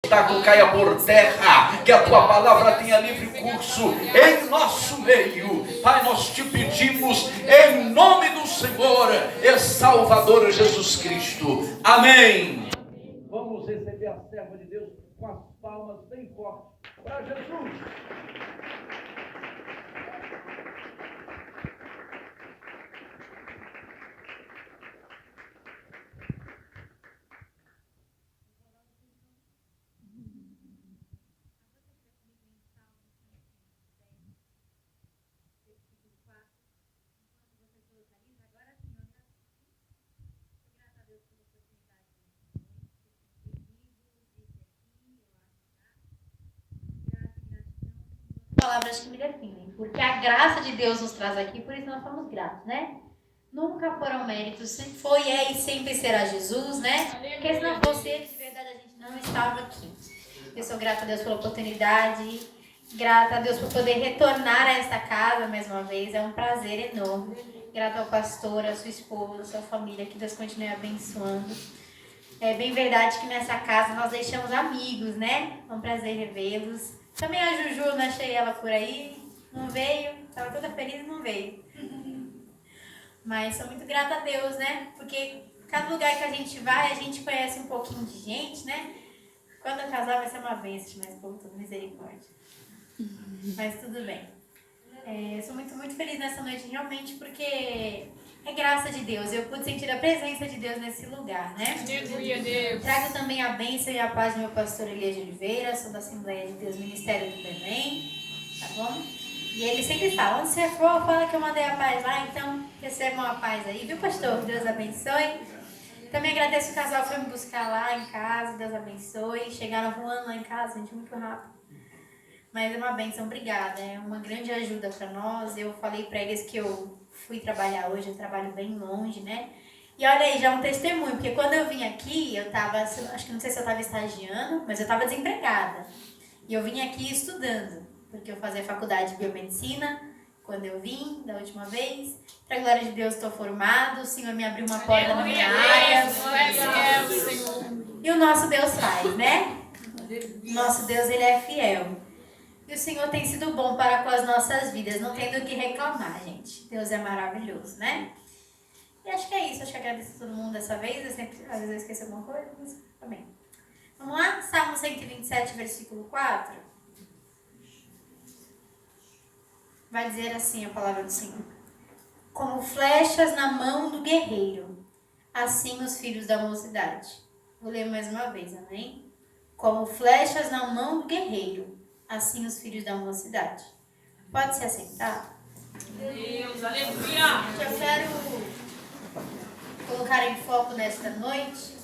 caia por terra, que a tua palavra tenha livre curso em nosso meio. Pai, nós te pedimos em nome do Senhor e Salvador Jesus Cristo. Amém. Vamos receber a serva de Deus com as palmas bem fortes para Jesus. Palavras que me definem, porque a graça de Deus nos traz aqui, por isso nós somos gratos, né? Nunca foram méritos, foi, é e sempre será Jesus, né? Porque se não fosse ele, de verdade a gente não estava aqui. Eu sou grata a Deus pela oportunidade, grata a Deus por poder retornar a esta casa mais uma vez, é um prazer enorme. Grata ao pastor, a sua esposa, a sua família, que Deus continue abençoando. É bem verdade que nessa casa nós deixamos amigos, né? É um prazer revê-los. Também a Juju, eu não achei ela por aí, não veio, estava toda feliz e não veio. Mas sou muito grata a Deus, né? Porque cada lugar que a gente vai, a gente conhece um pouquinho de gente, né? Quando eu casar vai ser uma bênção, mas por toda misericórdia. Mas tudo bem. Sou muito, muito feliz nessa noite, realmente, porque é graça de Deus. Eu pude sentir a presença de Deus nesse lugar, né? Aleluia, Deus. Trago também a bênção e a paz do meu pastor Elias de Oliveira, sou da Assembleia de Deus, Ministério do Belém, tá bom? E ele sempre fala, onde você for, fala que eu mandei a paz lá, então recebam a paz aí, viu, pastor? Deus abençoe. Também agradeço o casal que foi me buscar lá em casa, Deus abençoe. Chegaram voando lá em casa, gente, muito rápido. Mas é uma bênção, obrigada, é uma grande ajuda para nós. Eu falei para eles que eu fui trabalhar hoje, eu trabalho bem longe, né? E olha aí, já um testemunho, porque quando eu vim aqui, eu tava, acho que não sei se eu tava estagiando, mas eu tava desempregada. E eu vim aqui estudando, porque eu fazia faculdade de biomedicina, quando eu vim, da última vez. Pra glória de Deus, estou formado, o Senhor me abriu uma porta na minha área. E o nosso Deus faz, né? O nosso Deus, Ele é fiel. E o Senhor tem sido bom para com as nossas vidas, não tem do que reclamar, gente. Deus é maravilhoso, né? E acho que é isso, acho que agradeço a todo mundo dessa vez, às vezes eu esqueci alguma coisa, mas também. Vamos lá? Salmo 127, versículo 4. Vai dizer assim a palavra do Senhor. Como flechas na mão do guerreiro, assim os filhos da mocidade. Vou ler mais uma vez, amém? Como flechas na mão do guerreiro, assim os filhos da mocidade. Pode se assentar? Deus, aleluia. Eu quero colocar em foco nesta noite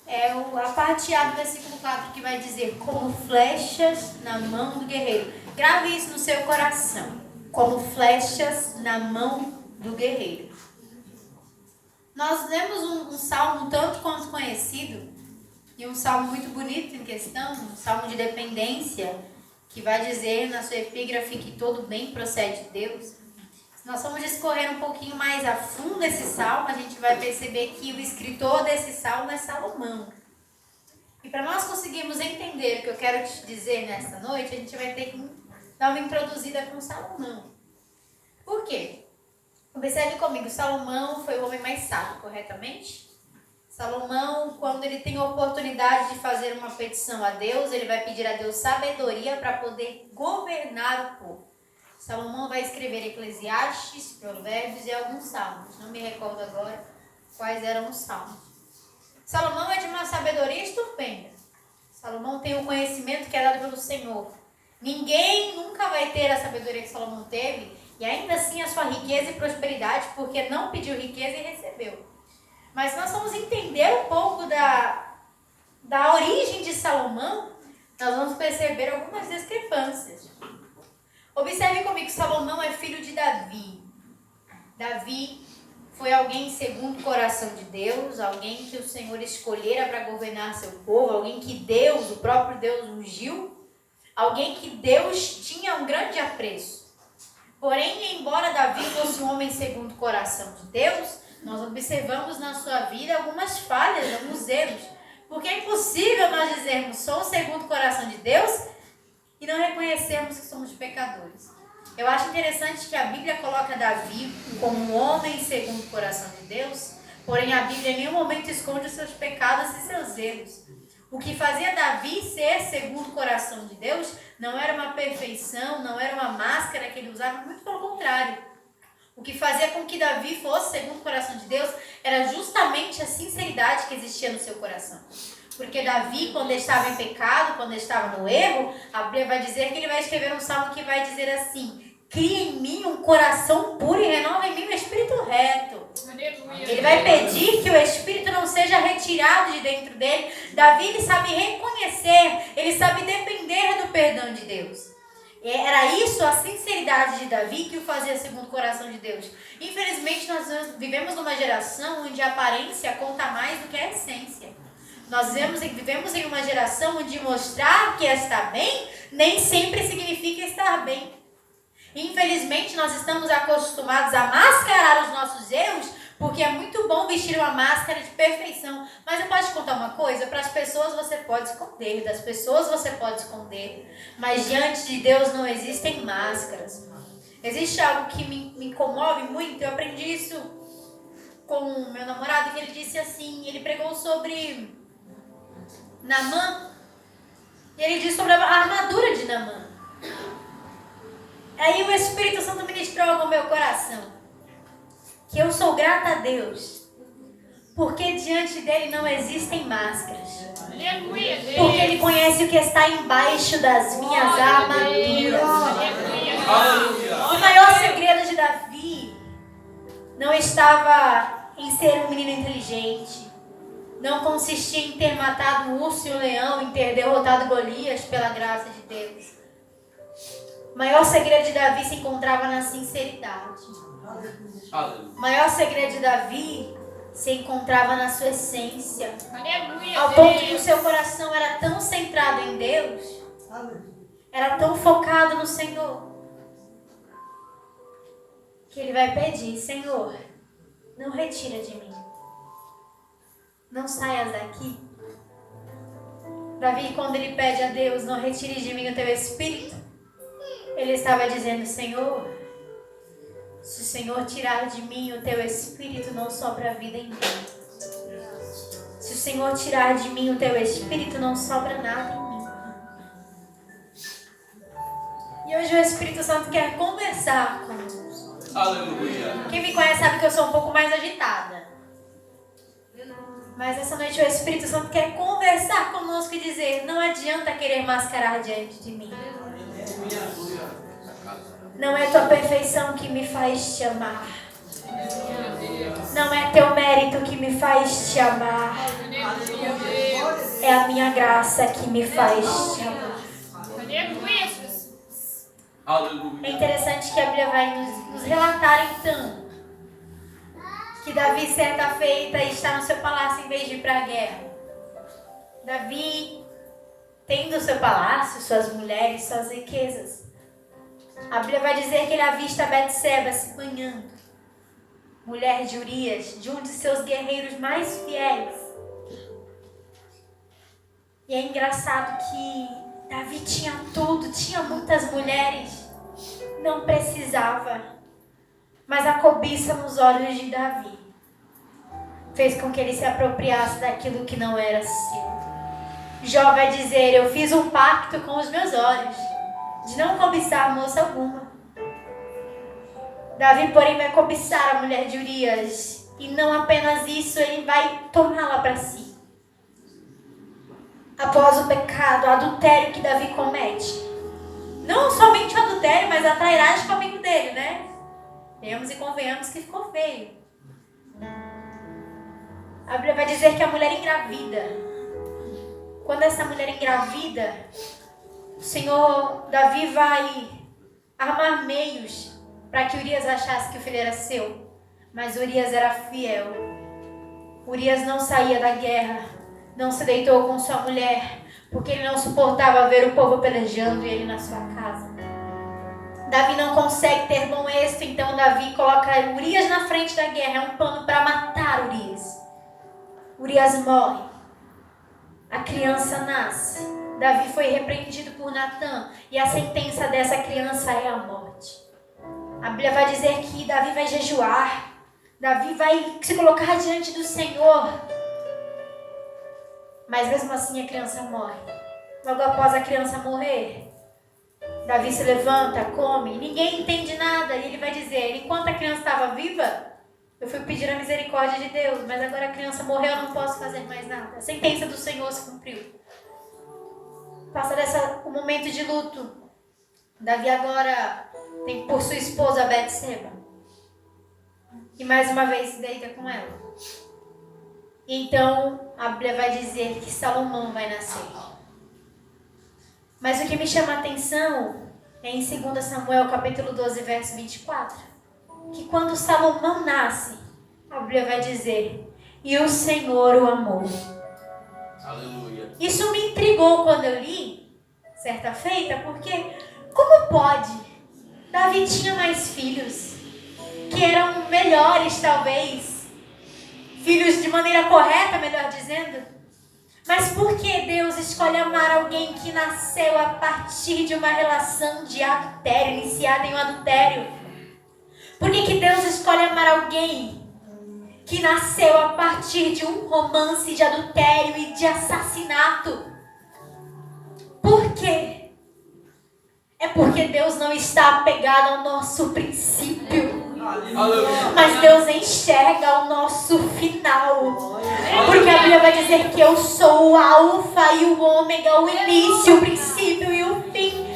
a parte A do versículo 4, que vai dizer como flechas na mão do guerreiro. Grave isso no seu coração. Como flechas na mão do guerreiro. Nós lemos um salmo tanto quanto conhecido, e um salmo muito bonito em questão, um salmo de dependência, que vai dizer na sua epígrafe que todo bem procede de Deus. Se nós formos discorrer um pouquinho mais a fundo esse salmo, a gente vai perceber que o escritor desse salmo é Salomão. E para nós conseguirmos entender o que eu quero te dizer nesta noite, a gente vai ter que dar uma introduzida com Salomão. Por quê? Observe comigo, Salomão foi o homem mais sábio, corretamente? Salomão, quando ele tem a oportunidade de fazer uma petição a Deus, ele vai pedir a Deus sabedoria para poder governar o povo. Salomão vai escrever Eclesiastes, Provérbios e alguns salmos. Não me recordo agora quais eram os salmos. Salomão é de uma sabedoria estupenda. Salomão tem o conhecimento que é dado pelo Senhor. Ninguém nunca vai ter a sabedoria que Salomão teve, e ainda assim a sua riqueza e prosperidade, porque não pediu riqueza e recebeu. Mas nós vamos entender um pouco da origem de Salomão, nós vamos perceber algumas discrepâncias. Observe comigo, Salomão é filho de Davi. Davi foi alguém segundo o coração de Deus, alguém que o Senhor escolhera para governar seu povo, alguém que Deus, o próprio Deus, ungiu, alguém que Deus tinha um grande apreço. Porém, embora Davi fosse um homem segundo o coração de Deus, nós observamos na sua vida algumas falhas, alguns erros. Porque é impossível nós dizermos sou segundo o coração de Deus e não reconhecermos que somos pecadores. Eu acho interessante que a Bíblia coloca Davi como um homem segundo o coração de Deus, porém a Bíblia em nenhum momento esconde os seus pecados e seus erros. O que fazia Davi ser segundo o coração de Deus não era uma perfeição, não era uma máscara que ele usava, muito pelo contrário. O que fazia com que Davi fosse segundo o coração de Deus era justamente a sinceridade que existia no seu coração. Porque Davi, quando estava em pecado, quando estava no erro, a Bíblia vai dizer que ele vai escrever um salmo que vai dizer assim: cria em mim um coração puro e renova em mim um espírito reto. Ele vai pedir que o espírito não seja retirado de dentro dele. Davi, ele sabe reconhecer, ele sabe depender do perdão de Deus. Era isso, a sinceridade de Davi, que o fazia segundo o coração de Deus. Infelizmente, nós vivemos numa geração onde a aparência conta mais do que a essência. Nós vivemos em uma geração onde mostrar que está bem nem sempre significa estar bem. Infelizmente, nós estamos acostumados a mascarar os nossos erros, porque é muito bom vestir uma máscara de perfeição. Mas eu posso te contar uma coisa? Para as pessoas você pode esconder, das pessoas você pode esconder, mas diante de Deus não existem máscaras. Existe algo que me comove muito, eu aprendi isso com o meu namorado, que ele disse assim, ele pregou sobre Naamã, e ele disse sobre a armadura de Naamã. Aí o Espírito Santo ministrou no meu coração que eu sou grata a Deus, porque diante dele não existem máscaras. Porque ele conhece o que está embaixo das minhas armaduras. O maior segredo de Davi não estava em ser um menino inteligente, não consistia em ter matado o urso e o leão, em ter derrotado Golias pela graça de Deus. O maior segredo de Davi se encontrava na sinceridade. O maior segredo de Davi se encontrava na sua essência. Ao ponto que o seu coração era tão centrado em Deus, era tão focado no Senhor, que ele vai pedir: Senhor, não retira de mim, não saias daqui. Davi, quando ele pede a Deus, não retire de mim o teu espírito, ele estava dizendo: Senhor, se o Senhor tirar de mim o teu espírito, não sobra vida em mim. Se o Senhor tirar de mim o teu espírito, não sobra nada em mim. E hoje o Espírito Santo quer conversar conosco. Aleluia. Quem me conhece sabe que eu sou um pouco mais agitada. Mas essa noite o Espírito Santo quer conversar conosco e dizer: não adianta querer mascarar diante de mim. Não é tua perfeição que me faz te amar. Não é teu mérito que me faz te amar. É a minha graça que me faz te amar. É interessante que a Bíblia vai nos relatar então que Davi, certa feita, está no seu palácio em vez de ir para a guerra. Davi tem no seu palácio suas mulheres, suas riquezas. A Bíblia vai dizer que ele avista Betseba se banhando, mulher de Urias, de um de seus guerreiros mais fiéis. E é engraçado que Davi tinha tudo, tinha muitas mulheres, não precisava. Mas a cobiça nos olhos de Davi fez com que ele se apropriasse daquilo que não era seu. Jó vai dizer: eu fiz um pacto com os meus olhos de não cobiçar moça alguma. Davi, porém, vai cobiçar a mulher de Urias, e não apenas isso, ele vai tomá-la para si. Após o pecado, o adultério que Davi comete, não somente o adultério, mas a trairagem com o amigo dele, né? Vemos e convenhamos que ficou feio. A Bíblia vai dizer que a mulher engravida. Quando essa mulher engravida, o Senhor, Davi vai armar meios para que Urias achasse que o filho era seu. Mas Urias era fiel. Urias não saía da guerra, não se deitou com sua mulher, porque ele não suportava ver o povo pelejando e ele na sua casa. Davi não consegue ter bom êxito, então Davi coloca Urias na frente da guerra. É um plano para matar Urias. Urias morre. a criança nasce. Davi foi repreendido por Natã e a sentença dessa criança é a morte. A Bíblia vai dizer que Davi vai jejuar, Davi vai se colocar diante do Senhor, mas mesmo assim a criança morre. Logo após a criança morrer, Davi se levanta, come, ninguém entende nada, e ele vai dizer: enquanto a criança estava viva, eu fui pedir a misericórdia de Deus, mas agora a criança morreu, eu não posso fazer mais nada. A sentença do Senhor se cumpriu. Passa o momento de luto. Davi agora tem por sua esposa Betseba. E mais uma vez se deita com ela. Então a Bíblia vai dizer que Salomão vai nascer. Mas o que me chama a atenção é em 2 Samuel capítulo 12, verso 24. Que quando Salomão nasce, a Bíblia vai dizer: e o Senhor o amou. Aleluia. Isso me intrigou quando eu li, certa feita, porque como pode? Davi tinha mais filhos, que eram melhores talvez, filhos de maneira correta, melhor dizendo. Mas por que Deus escolhe amar alguém que nasceu a partir de uma relação de adultério, iniciada em um adultério? Por que Deus escolhe amar alguém que nasceu a partir de um romance de adultério e de assassinato? Por quê? É porque Deus não está apegado ao nosso princípio. Mas Deus enxerga o nosso final. Porque a Bíblia vai dizer que eu sou o alfa e o ômega, o início, o princípio e o fim.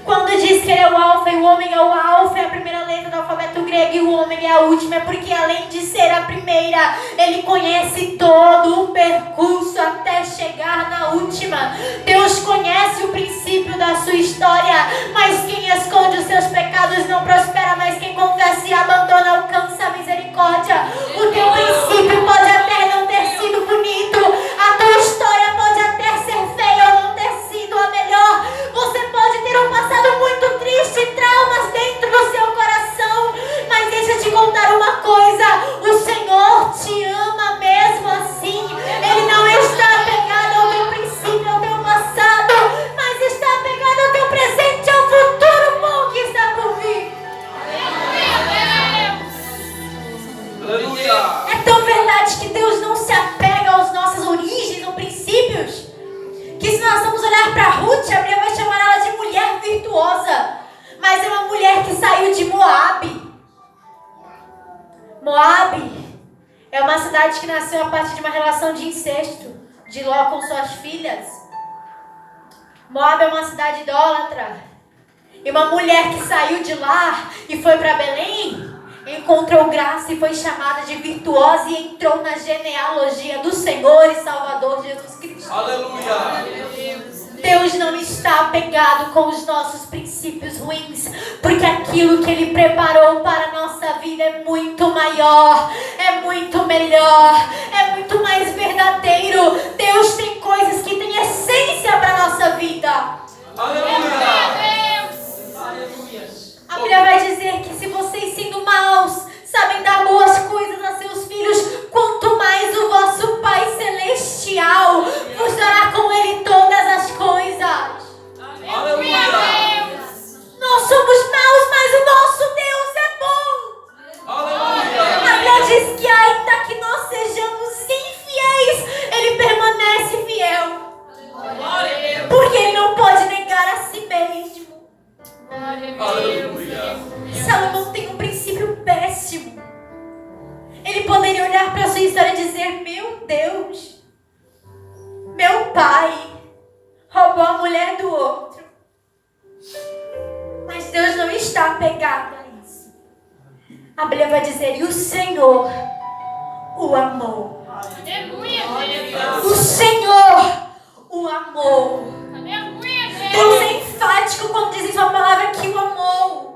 Quando diz que ele é o alfa e o ômega, o alfa é a primeira letra do alfabeto grego e o ômega é a última, é porque além de ser a primeira, ele conhece todo o percurso até chegar na última. Deus conhece o princípio da sua história, mas quem esconde os seus pecados não prospera, mas quem confessa e abandona alcança a misericórdia. O teu princípio pode até não ter sido bonito, a tua história pode até ser feia ou não ter sido a melhor, você pode ter um passado muito triste, traumas dentro do seu coração, mas deixa eu te contar uma coisa: o Senhor te ama mesmo assim. Ele não está apegado ao teu princípio, ao teu passado, mas está apegado ao teu presente, ao futuro bom que está por vir. Aleluia. É tão verdade que Deus não se apega às nossas origens ou princípios, que se nós vamos olhar para Ruth, a Bíblia vai chamar ela de mulher virtuosa, mas é uma mulher que saiu de Moabe. Moabe é uma cidade que nasceu a partir de uma relação de incesto de Ló com suas filhas. Moabe é uma cidade idólatra. E uma mulher que saiu de lá e foi para Belém encontrou graça e foi chamada de virtuosa e entrou na genealogia do Senhor e Salvador Jesus Cristo. Aleluia. Deus não está apegado com os nossos princípios ruins, porque aquilo que Ele preparou para a nossa vida é muito maior, é muito melhor, é muito mais verdadeiro. Deus tem coisas que têm essência para a nossa vida. Aleluia. A Bíblia vai dizer que se vocês, sendo maus, sabem dar boas coisas a seus filhos, quanto mais o vosso Pai Celestial vos dará com Ele todas as coisas. Aleluia. Nós somos maus, mas o nosso Deus é bom. Aleluia. A Bíblia diz que ainda que nós sejamos infiéis, Ele permanece fiel. Porque Ele não pode negar a si mesmo. Aleluia. Salomão tem um princípio péssimo. Ele poderia olhar para a sua história e dizer: meu Deus, meu pai roubou a mulher do outro. Mas Deus não está apegado a isso. A Bíblia vai dizer: e o Senhor o amou. O Senhor o amou. Deus é enfático quando diz em sua palavra que o amou.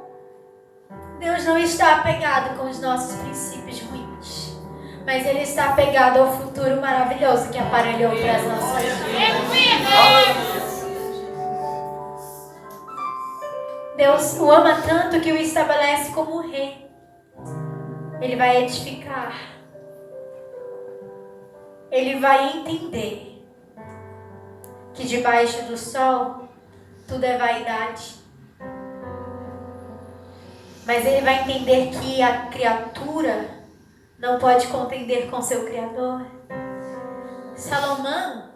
Deus não está apegado com os nossos princípios ruins, mas Ele está apegado ao futuro maravilhoso que aparelhou para as nossas vidas. Deus o ama tanto que o estabelece como rei. Ele vai edificar. Ele vai entender que debaixo do sol tudo é vaidade. Mas ele vai entender que a criatura não pode contender com seu Criador. Salomão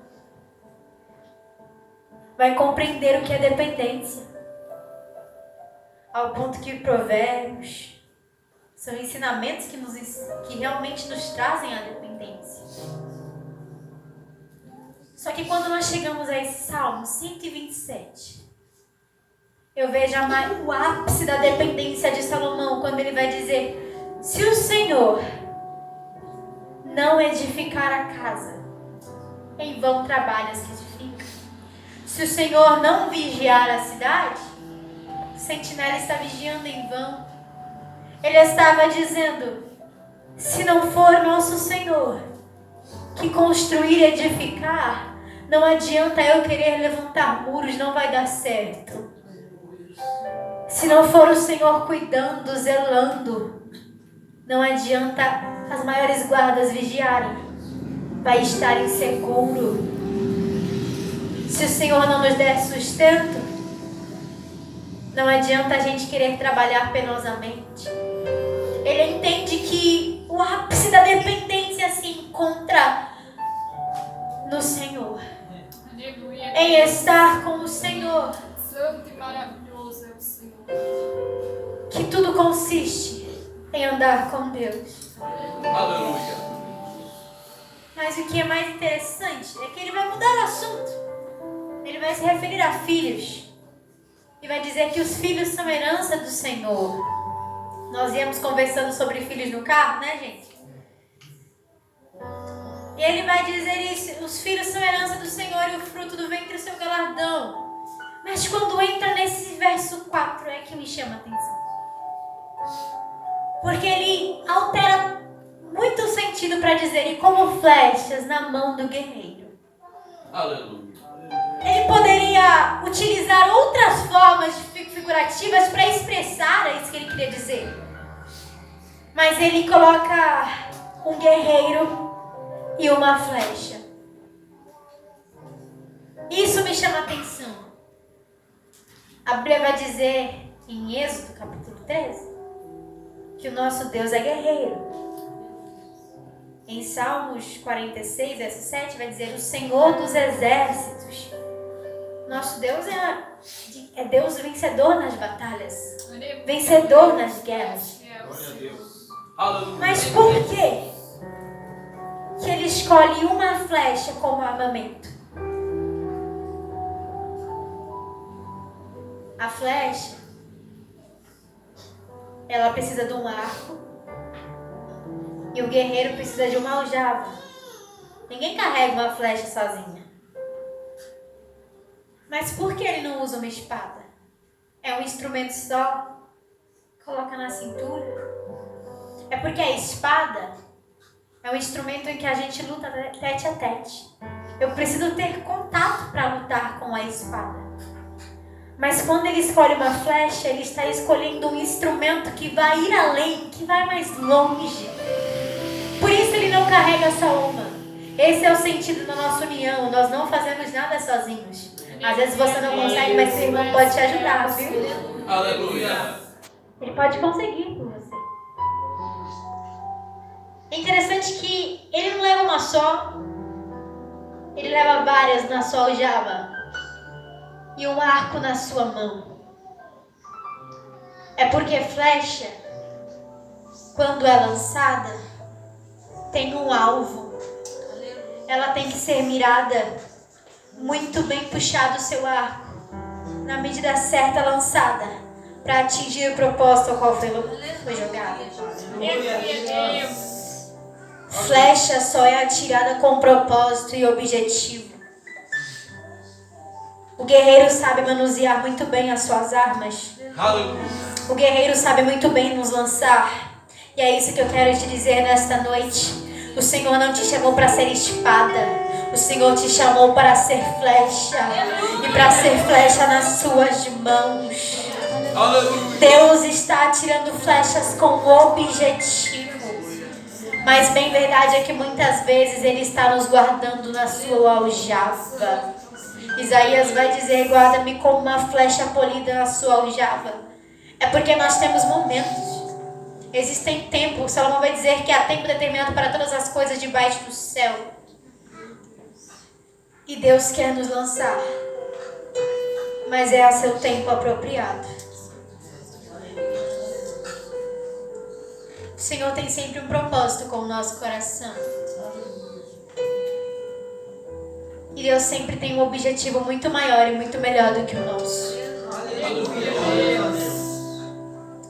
vai compreender o que é dependência, ao ponto que Provérbios são ensinamentos que realmente nos trazem a dependência. Só que quando nós chegamos a esse Salmo 127, eu vejo o ápice da dependência de Salomão, quando ele vai dizer: se o Senhor não edificar a casa, em vão trabalha os que edificam. Se o Senhor não vigiar a cidade, o sentinela está vigiando em vão. Ele estava dizendo: se não for nosso Senhor que construir e edificar, não adianta eu querer levantar muros, não vai dar certo. Se não for o Senhor cuidando, zelando, não adianta as maiores guardas vigiarem, vai estar inseguro. Se o Senhor não nos der sustento, não adianta a gente querer trabalhar penosamente. Ele entende que o ápice da dependência se encontra no Senhor, em estar com o Senhor. Santo e maravilhoso é o Senhor. Que tudo consiste em andar com Deus. Aleluia. Mas o que é mais interessante é que ele vai mudar o assunto. Ele vai se referir a filhos e vai dizer que os filhos são herança do Senhor. Nós íamos conversando sobre filhos no carro, né, gente? E ele vai dizer isso: os filhos são herança do Senhor e o fruto do ventre o seu galardão. Mas quando entra nesse verso 4 é que me chama a atenção. Porque ele altera muito o sentido para dizer: e como flechas na mão do guerreiro. Aleluia. Ele poderia utilizar outras formas figurativas para expressar isso que ele queria dizer. Mas ele coloca um guerreiro e uma flecha. Isso me chama a atenção. A Bíblia vai dizer em Êxodo capítulo 13 que o nosso Deus é guerreiro. Em Salmos 46, verso 7 vai dizer: o Senhor dos exércitos. Nosso Deus é Deus vencedor nas batalhas, vencedor nas guerras. Glória a Deus. Aleluia. Mas por quê que ele escolhe uma flecha como armamento? A flecha, ela precisa de um arco e o guerreiro precisa de uma aljava. Ninguém carrega uma flecha sozinha. Mas por que ele não usa uma espada? É um instrumento só, coloca na cintura. É porque a espada é um instrumento em que a gente luta tete a tete. Eu preciso ter contato para lutar com a espada. Mas quando ele escolhe uma flecha, ele está escolhendo um instrumento que vai ir além, que vai mais longe. Por isso ele não carrega só uma. Esse é o sentido da nossa união. Nós não fazemos nada sozinhos. Às vezes você não consegue, mas seu irmão pode te ajudar, viu? Aleluia. Ele pode conseguir por você. É interessante que ele não leva uma só, ele leva várias na sua aljava e um arco na sua mão. É porque flecha, quando é lançada, tem um alvo. Ela tem que ser mirada, muito bem puxado o seu arco, na medida certa lançada, para atingir o propósito ao qual foi jogada. Flecha só é atirada com propósito e objetivo. O guerreiro sabe manusear muito bem as suas armas. Aleluia. O guerreiro sabe muito bem nos lançar. E é isso que eu quero te dizer nesta noite. O Senhor não te chamou para ser espada. O Senhor te chamou para ser flecha. E para ser flecha nas suas mãos. Aleluia. Deus está atirando flechas com objetivo. Mas bem verdade é que muitas vezes Ele está nos guardando na sua aljava. Isaías vai dizer: guarda-me como uma flecha polida na sua aljava. É porque nós temos momentos. Existem tempos. Salomão vai dizer que há tempo determinado para todas as coisas debaixo do céu. E Deus quer nos lançar. Mas é a seu tempo apropriado. O Senhor tem sempre um propósito com o nosso coração. E Deus sempre tem um objetivo muito maior e muito melhor do que o nosso.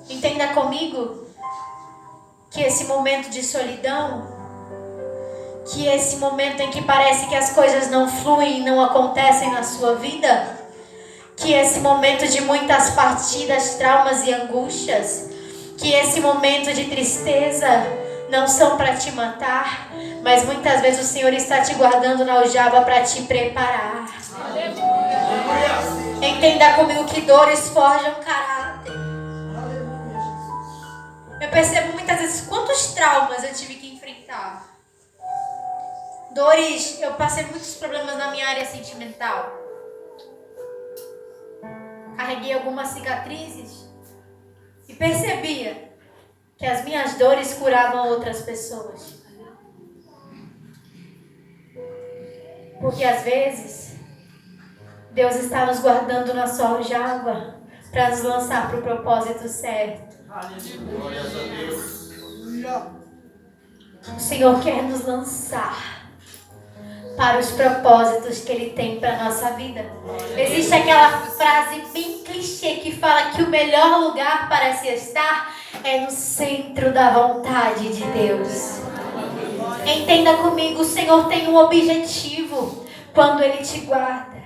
Entenda comigo que esse momento de solidão, que esse momento em que parece que as coisas não fluem e não acontecem na sua vida, que esse momento de muitas partidas, traumas e angústias, que esse momento de tristeza não são para te matar, mas muitas vezes o Senhor está te guardando na aljava para te preparar. Entenda comigo que dores forjam caráter. Eu percebo muitas vezes quantos traumas eu tive que enfrentar. Dores, eu passei muitos problemas na minha área sentimental. Carreguei algumas cicatrizes e percebia que as minhas dores curavam outras pessoas. Porque às vezes Deus está nos guardando na sua aljava para nos lançar para o propósito certo. Glórias a Deus. O Senhor quer nos lançar para os propósitos que Ele tem para a nossa vida. Existe aquela frase bem clichê que fala que o melhor lugar para se estar é no centro da vontade de Deus. Entenda comigo, o Senhor tem um objetivo quando Ele te guarda.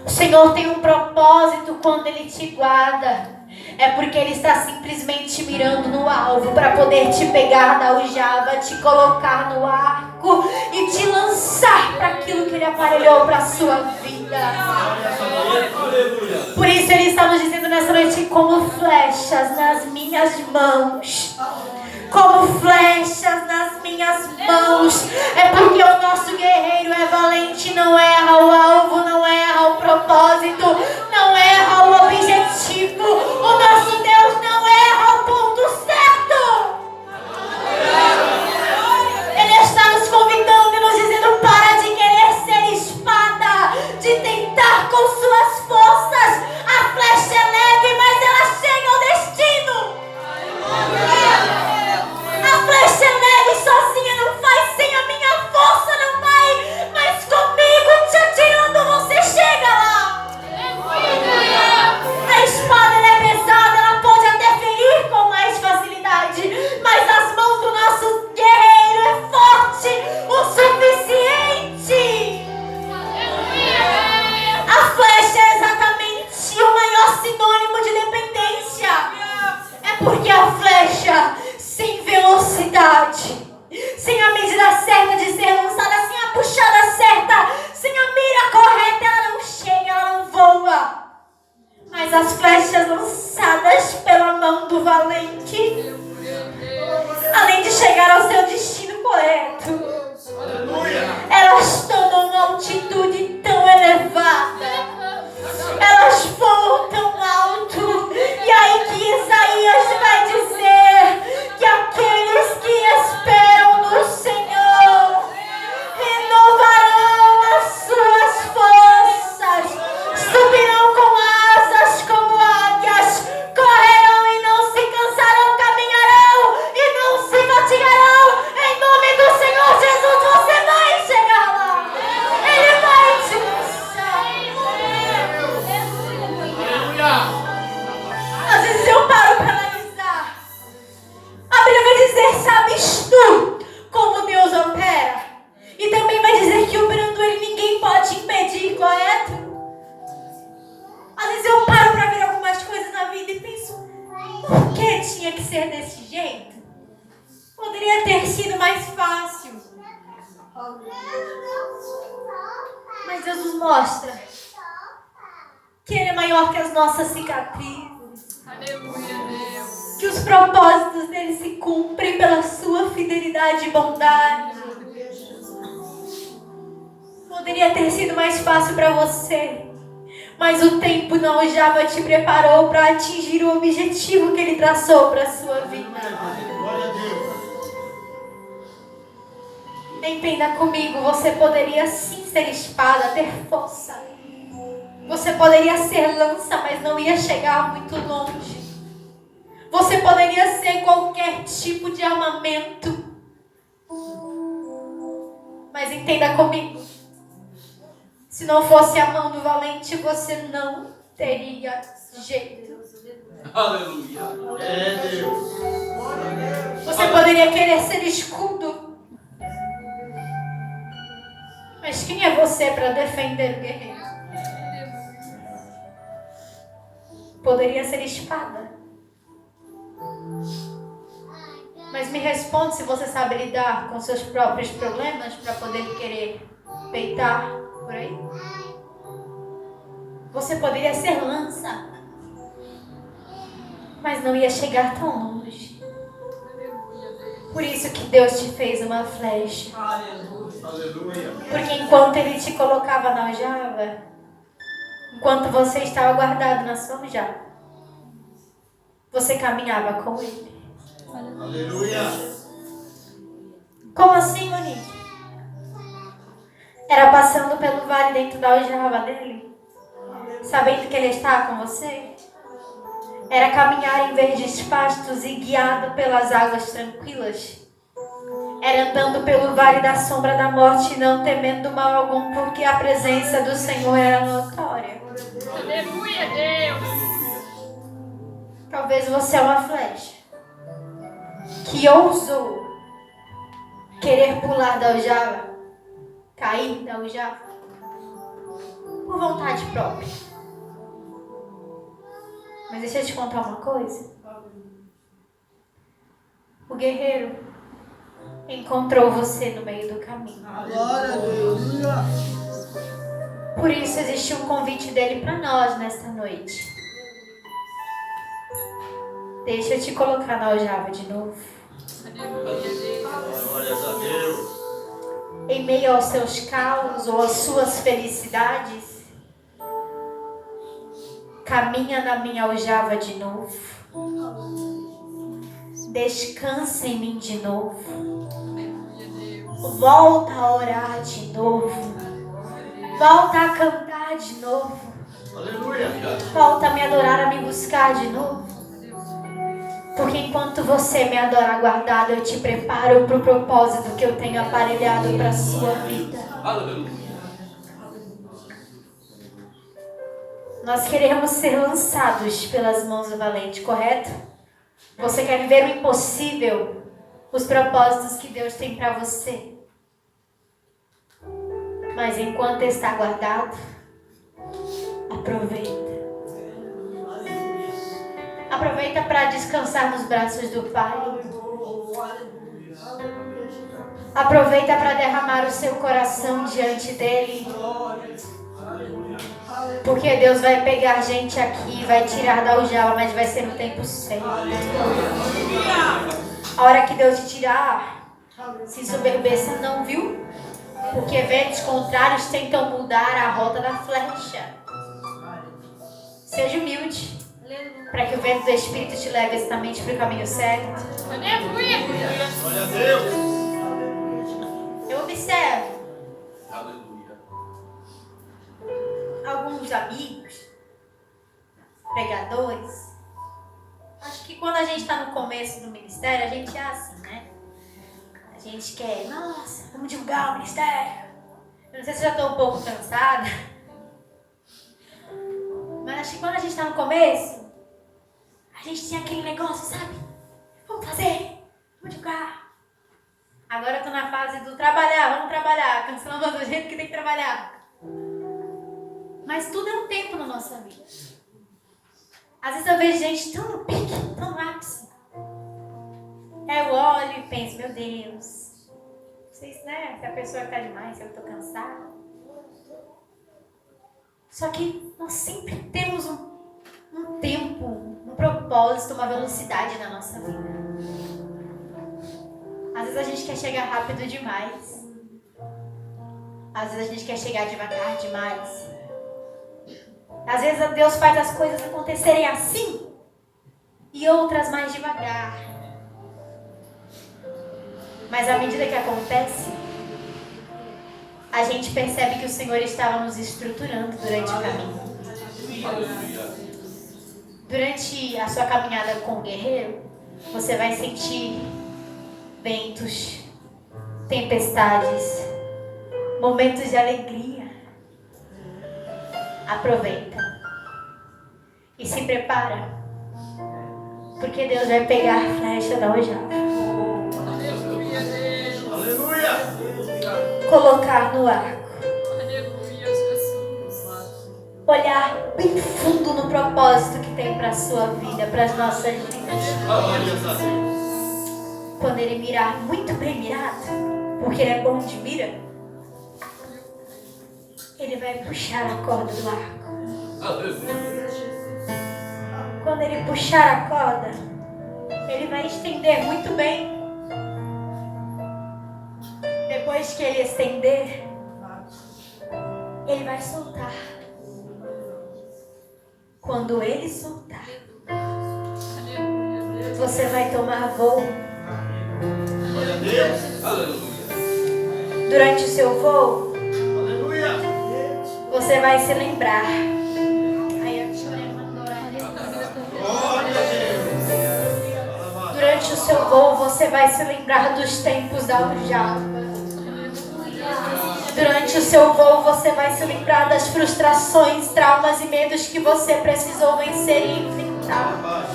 O Senhor tem um propósito quando Ele te guarda. É porque Ele está simplesmente mirando no alvo para poder te pegar da aljava, te colocar no arco e te lançar para aquilo que Ele aparelhou para a sua vida. Por isso Ele está nos dizendo nessa noite: como flechas nas minhas mãos. Como flechas nas minhas mãos. É porque o nosso guerreiro é valente, não erra o alvo, não erra o propósito, não erra o objetivo. O nosso Deus não erra o ponto certo. Ele está nos convidando e nos dizendo: para de querer ser espada, de tentar com suas forças. A flecha é leve, mas ela chega ao destino. A flecha é leve, sozinha não faz, sem a minha força não vai, mas comigo te atirando você chega lá. A espada ela é pesada, ela pode até ferir com mais facilidade, mas as mãos do nosso guerreiro é forte o suficiente. A flecha é exatamente o maior sinônimo de dependência. É porque a flecha sem velocidade, sem a medida certa de ser lançada, sem a puxada certa, sem a mira correta, ela não chega, ela não voa. Mas as flechas lançadas pela mão do valente, além de chegar ao seu destino correto, elas tomam uma altitude tão elevada, elas voam tão alto. E aí que Isaías vai dizer que aqueles que esperam no Senhor renovarão as suas forças, subirão com asas como águias, correrão e não se cansarão, caminharão e não se fatigarão. Em nome do Senhor Jesus, você vai chegar lá. Ele vai te lançar. Às vezes eu paro para analisar. A Bíblia vai dizer: sabes tu como Deus opera? E também vai dizer que operando Ele ninguém pode impedir, correto? Às vezes eu paro para ver algumas coisas na vida e penso: por que tinha que ser desse jeito? Poderia ter sido mais fácil. Mas Deus nos mostra que Ele é maior que as nossas cicatrizes. Aleluia, Deus. Que os propósitos dele se cumprem pela sua fidelidade e bondade. Poderia ter sido mais fácil para você, mas o tempo na aljava te preparou para atingir o objetivo que Ele traçou para a sua vida. Glória a Deus. Entenda comigo, você poderia sim ser espada, ter força. Você poderia ser lança, mas não ia chegar muito longe. Você poderia ser qualquer tipo de armamento. Mas entenda comigo. Se não fosse a mão do valente, você não teria jeito. Aleluia. É Deus. Você poderia querer ser escudo. Mas quem é você para defender o guerreiro? Poderia ser espada. Mas me responde se você sabe lidar com seus próprios problemas para poder querer peitar por aí. Você poderia ser lança, mas não ia chegar tão longe. Por isso que Deus te fez uma flecha. Aleluia. Porque enquanto Ele te colocava na aljava, enquanto você estava guardado na sua aljava, você caminhava com Ele. Aleluia. Como assim, Monique? Era passando pelo vale dentro da aljava dele, sabendo que Ele está com você? Era caminhar em verdes pastos e guiado pelas águas tranquilas? Era andando pelo vale da sombra da morte e não temendo mal algum, porque a presença do Senhor era notória? Aleluia, Deus. Talvez você é uma flecha que ousou querer pular da aljava, cair da aljava, por vontade própria. Mas deixa eu te contar uma coisa. O guerreiro encontrou você no meio do caminho. Glória a Deus. Por isso existe um convite dele para nós nesta noite. Deixa eu te colocar na aljava de novo. Glória a Deus. Em meio aos seus caos ou às suas felicidades, caminha na minha aljava de novo. Descansa em mim de novo. Volta a orar de novo. Volta a cantar de novo. Aleluia. Volta a me adorar, a me buscar de novo. Porque enquanto você me adora guardado, eu te preparo para o propósito que eu tenho aparelhado para a sua vida. Aleluia. Nós queremos ser lançados pelas mãos do valente, correto? Você quer ver o impossível, os propósitos que Deus tem para você. Mas enquanto está guardado, aproveita. Aproveita para descansar nos braços do Pai. Aproveita para derramar o seu coração diante dele. Porque Deus vai pegar gente aqui e vai tirar da aljava, mas vai ser no tempo certo. A hora que Deus te tirar, se ensoberbeça não, viu? Porque ventos contrários tentam mudar a rota da flecha. Seja humilde, para que o vento do Espírito te leve exatamente para o caminho certo. Aleluia. Glória a Deus. Eu observo Aleluia. alguns amigos, pregadores. Acho que quando a gente está no começo do ministério, a gente é assim, né? A gente quer, nossa, vamos divulgar o ministério. Eu não sei se eu já estou um pouco cansada. Mas acho que quando a gente está no começo, a gente tinha aquele negócio, sabe? Vamos fazer, vamos divulgar. Agora eu estou na fase do trabalhar, vamos trabalhar. Cancelando do jeito que tem que trabalhar. Mas tudo é um tempo na nossa vida. Às vezes eu vejo gente tão no pique, tão no ápice. Aí eu olho e penso, meu Deus. Não sei se, né, se a pessoa está demais, se eu estou cansada. Só que nós sempre temos um tempo, um propósito, uma velocidade na nossa vida. Às vezes a gente quer chegar rápido demais. Às vezes a gente quer chegar devagar demais. Às vezes Deus faz as coisas acontecerem assim e outras mais devagar. Mas à medida que acontece, a gente percebe que o Senhor estava nos estruturando durante o caminho. Durante a sua caminhada com o guerreiro, você vai sentir ventos, tempestades, momentos de alegria. Aproveita e se prepara, porque Deus vai pegar a flecha da aljava, Aleluia. colocar no arco, Aleluia, Jesus. olhar bem fundo no propósito que tem para a sua vida, para as nossas vidas. Glórias a Deus. Quando ele mirar muito bem mirado, porque ele é bom de mira, ele vai puxar a corda do arco. Quando ele puxar a corda, ele vai estender muito bem. Depois que ele estender, ele vai soltar. Quando ele soltar, você vai tomar voo. Glória a Deus. Durante o seu voo, Aleluia. você vai se lembrar. Glória a Deus. Durante o seu voo, você vai se lembrar dos tempos da aljava. Durante o seu voo, você vai se lembrar das frustrações, traumas e medos que você precisou vencer e enfrentar.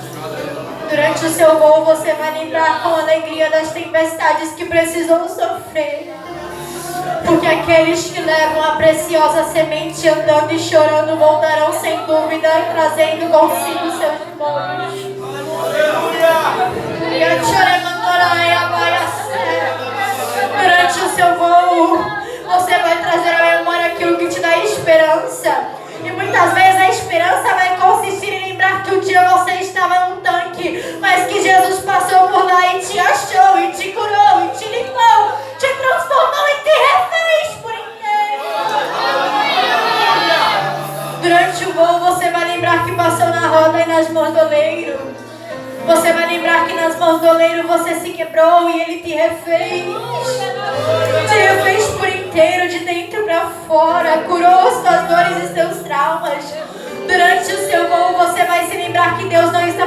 Durante o seu voo, você vai lembrar com alegria das tempestades que precisou sofrer. Porque aqueles que levam a preciosa semente andando e chorando voltarão sem dúvida, trazendo consigo seus molhos. Durante o seu voo, você vai trazer à memória aquilo que te dá esperança. E muitas vezes a esperança vai consistir em lembrar que um dia você estava num tanque, mas que Jesus passou por lá e te achou, e te curou, e te limpou, te transformou e te refez por inteiro. Durante o voo você vai lembrar que passou na roda e nas mãos do oleiro. Você vai lembrar que nas mãos do oleiro você se quebrou e ele te refez. Te refez por inteiro, de dentro para fora. Curou as suas dores e seus traumas. Durante o seu voo você vai se lembrar que Deus não está